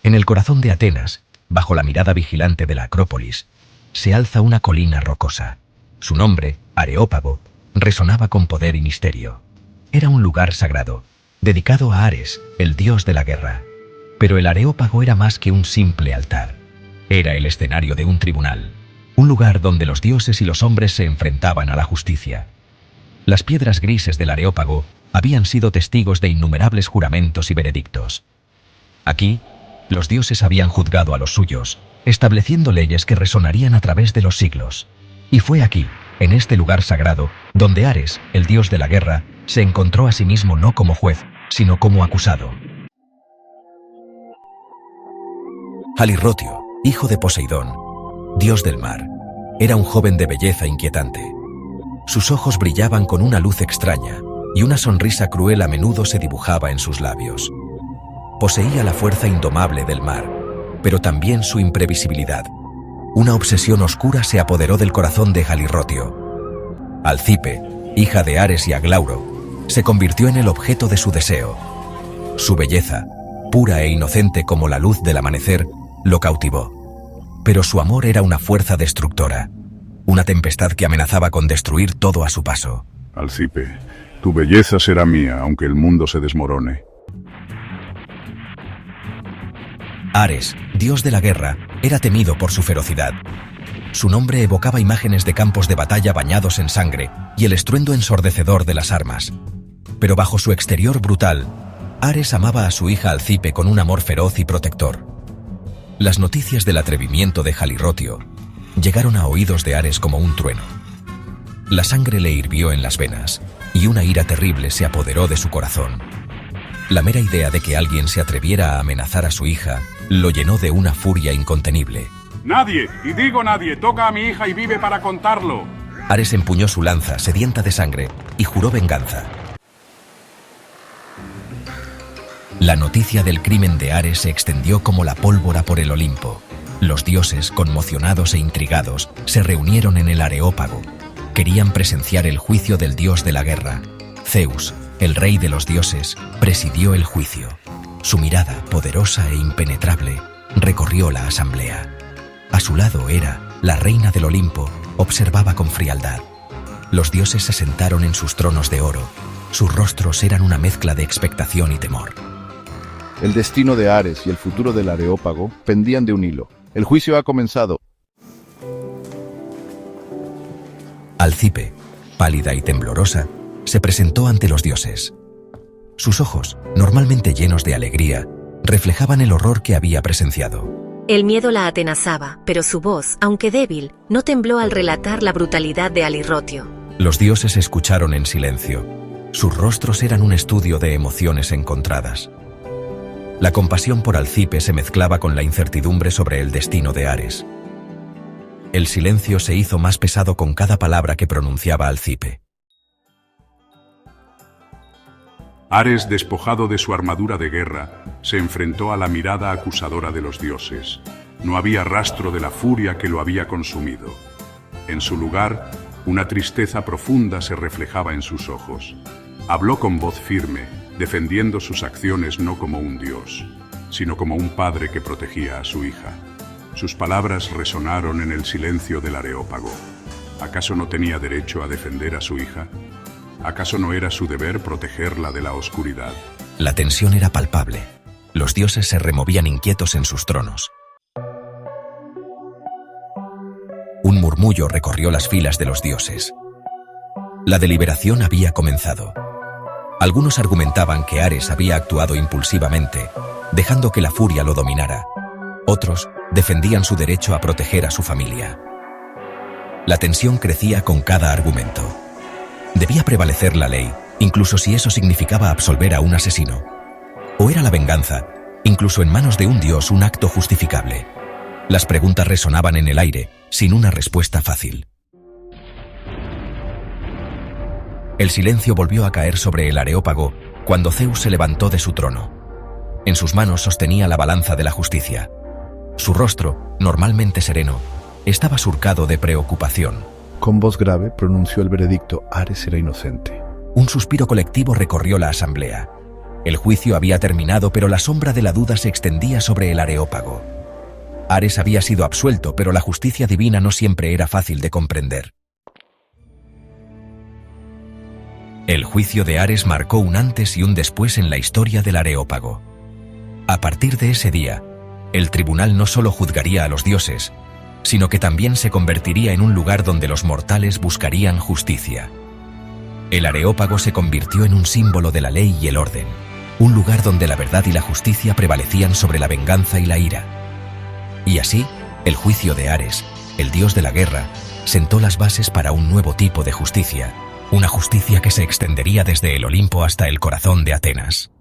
En el corazón de Atenas, bajo la mirada vigilante de la Acrópolis, se alza una colina rocosa. Su nombre, Areópago, resonaba con poder y misterio. Era un lugar sagrado, dedicado a Ares, el dios de la guerra. Pero el Areópago era más que un simple altar. Era el escenario de un tribunal, un lugar donde los dioses y los hombres se enfrentaban a la justicia. Las piedras grises del Areópago habían sido testigos de innumerables juramentos y veredictos. Aquí, los dioses habían juzgado a los suyos, estableciendo leyes que resonarían a través de los siglos. Y fue aquí, en este lugar sagrado, donde Ares, el dios de la guerra, se encontró a sí mismo no como juez, sino como acusado. Halirrotio, hijo de Poseidón, dios del mar, era un joven de belleza inquietante. Sus ojos brillaban con una luz extraña, y una sonrisa cruel a menudo se dibujaba en sus labios. Poseía la fuerza indomable del mar, pero también su imprevisibilidad. Una obsesión oscura se apoderó del corazón de Halirrotio. Alcipe, hija de Ares y Aglauro, se convirtió en el objeto de su deseo. Su belleza, pura e inocente como la luz del amanecer, lo cautivó. Pero su amor era una fuerza destructora, una tempestad que amenazaba con destruir todo a su paso. Alcipe, tu belleza será mía, aunque el mundo se desmorone. Ares, dios de la guerra, era temido por su ferocidad. Su nombre evocaba imágenes de campos de batalla bañados en sangre y el estruendo ensordecedor de las armas. Pero bajo su exterior brutal, Ares amaba a su hija Alcipe con un amor feroz y protector. Las noticias del atrevimiento de Halirrotio llegaron a oídos de Ares como un trueno. La sangre le hirvió en las venas y una ira terrible se apoderó de su corazón. La mera idea de que alguien se atreviera a amenazar a su hija lo llenó de una furia incontenible. ¡Nadie! Y digo nadie, toca a mi hija y vive para contarlo. Ares empuñó su lanza, sedienta de sangre, y juró venganza. La noticia del crimen de Ares se extendió como la pólvora por el Olimpo. Los dioses, conmocionados e intrigados, se reunieron en el Areópago. Querían presenciar el juicio del dios de la guerra. Zeus, el rey de los dioses, presidió el juicio. Su mirada, poderosa e impenetrable, recorrió la asamblea. A su lado Hera, la reina del Olimpo, observaba con frialdad. Los dioses se sentaron en sus tronos de oro. Sus rostros eran una mezcla de expectación y temor. El destino de Ares y el futuro del Areópago pendían de un hilo. El juicio ha comenzado. Alcipe, pálida y temblorosa, se presentó ante los dioses. Sus ojos, normalmente llenos de alegría, reflejaban el horror que había presenciado. El miedo la atenazaba, pero su voz, aunque débil, no tembló al relatar la brutalidad de Halirrotio. Los dioses escucharon en silencio. Sus rostros eran un estudio de emociones encontradas. La compasión por Alcipe se mezclaba con la incertidumbre sobre el destino de Ares. El silencio se hizo más pesado con cada palabra que pronunciaba Alcipe. Ares, despojado de su armadura de guerra, se enfrentó a la mirada acusadora de los dioses. No había rastro de la furia que lo había consumido. En su lugar, una tristeza profunda se reflejaba en sus ojos. Habló con voz firme, defendiendo sus acciones no como un dios, sino como un padre que protegía a su hija. Sus palabras resonaron en el silencio del Areópago. ¿Acaso no tenía derecho a defender a su hija? ¿Acaso no era su deber protegerla de la oscuridad? La tensión era palpable. Los dioses se removían inquietos en sus tronos. Un murmullo recorrió las filas de los dioses. La deliberación había comenzado. Algunos argumentaban que Ares había actuado impulsivamente, dejando que la furia lo dominara. Otros defendían su derecho a proteger a su familia. La tensión crecía con cada argumento. Debía prevalecer la ley, incluso si eso significaba absolver a un asesino. ¿O era la venganza, incluso en manos de un dios, un acto justificable? Las preguntas resonaban en el aire, sin una respuesta fácil. El silencio volvió a caer sobre el Areópago cuando Zeus se levantó de su trono. En sus manos sostenía la balanza de la justicia. Su rostro, normalmente sereno, estaba surcado de preocupación. Con voz grave pronunció el veredicto: Ares era inocente. Un suspiro colectivo recorrió la asamblea. El juicio había terminado, pero la sombra de la duda se extendía sobre el Areópago. Ares había sido absuelto, pero la justicia divina no siempre era fácil de comprender. El juicio de Ares marcó un antes y un después en la historia del Areópago. A partir de ese día, el tribunal no solo juzgaría a los dioses, sino que también se convertiría en un lugar donde los mortales buscarían justicia. El Areópago se convirtió en un símbolo de la ley y el orden, un lugar donde la verdad y la justicia prevalecían sobre la venganza y la ira. Y así, el juicio de Ares, el dios de la guerra, sentó las bases para un nuevo tipo de justicia, una justicia que se extendería desde el Olimpo hasta el corazón de Atenas.